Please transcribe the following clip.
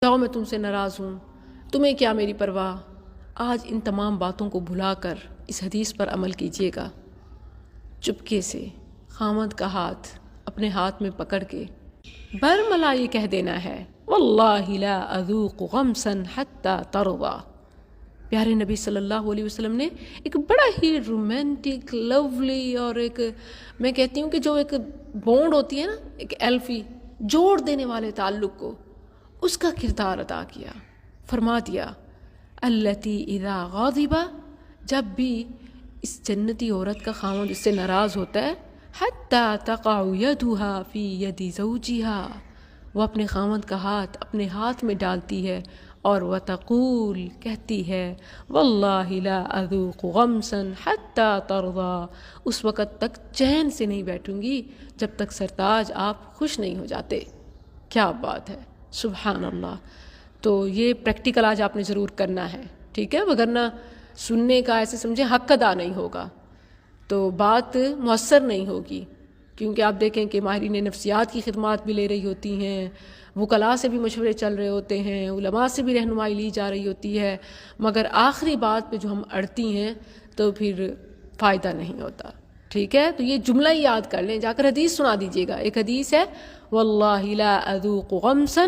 جاؤ میں تم سے ناراض ہوں، تمہیں کیا میری پرواہ۔ آج ان تمام باتوں کو بھلا کر اس حدیث پر عمل کیجیے گا۔ چپکے سے خاوند کا ہاتھ اپنے ہاتھ میں پکڑ کے برملا یہ کہہ دینا ہے، واللہ لا اذوق غمسا حتی ترضی۔ پیارے نبی صلی اللہ علیہ وسلم نے ایک بڑا ہی رومانٹک، لولی، اور ایک میں کہتی ہوں کہ جو ایک بونڈ ہوتی ہے نا، ایک ایلفی جوڑ دینے والے تعلق کو، اس کا کردار ادا کیا۔ فرما دیا التی اذا غاضبا، جب بھی اس جنتی عورت کا خاوند اس سے ناراض ہوتا ہے، حتی تقع یدها فی ید زوجہا، وہ اپنے خاوند کا ہاتھ اپنے ہاتھ میں ڈالتی ہے اور وتقول، کہتی ہے، واللہ لا اذوق غمسا حتی ترضی، اس وقت تک چین سے نہیں بیٹھوں گی جب تک سرتاج آپ خوش نہیں ہو جاتے۔ کیا بات ہے، سبحان اللہ۔ تو یہ پریکٹیکل آج آپ نے ضرور کرنا ہے، ٹھیک ہے، وگرنہ سننے کا ایسے سمجھیں حق ادا نہیں ہوگا تو بات مؤثر نہیں ہوگی، کیونکہ آپ دیکھیں کہ ماہرین نفسیات کی خدمات بھی لے رہی ہوتی ہیں، وکلاء سے بھی مشورے چل رہے ہوتے ہیں، علماء سے بھی رہنمائی لی جا رہی ہوتی ہے، مگر آخری بات پہ جو ہم اڑتی ہیں تو پھر فائدہ نہیں ہوتا، ٹھیک ہے۔ تو یہ جملہ ہی یاد کر لیں، جا کر حدیث سنا دیجیے گا۔ ایک حدیث ہے، واللہ لا اذوق غمسا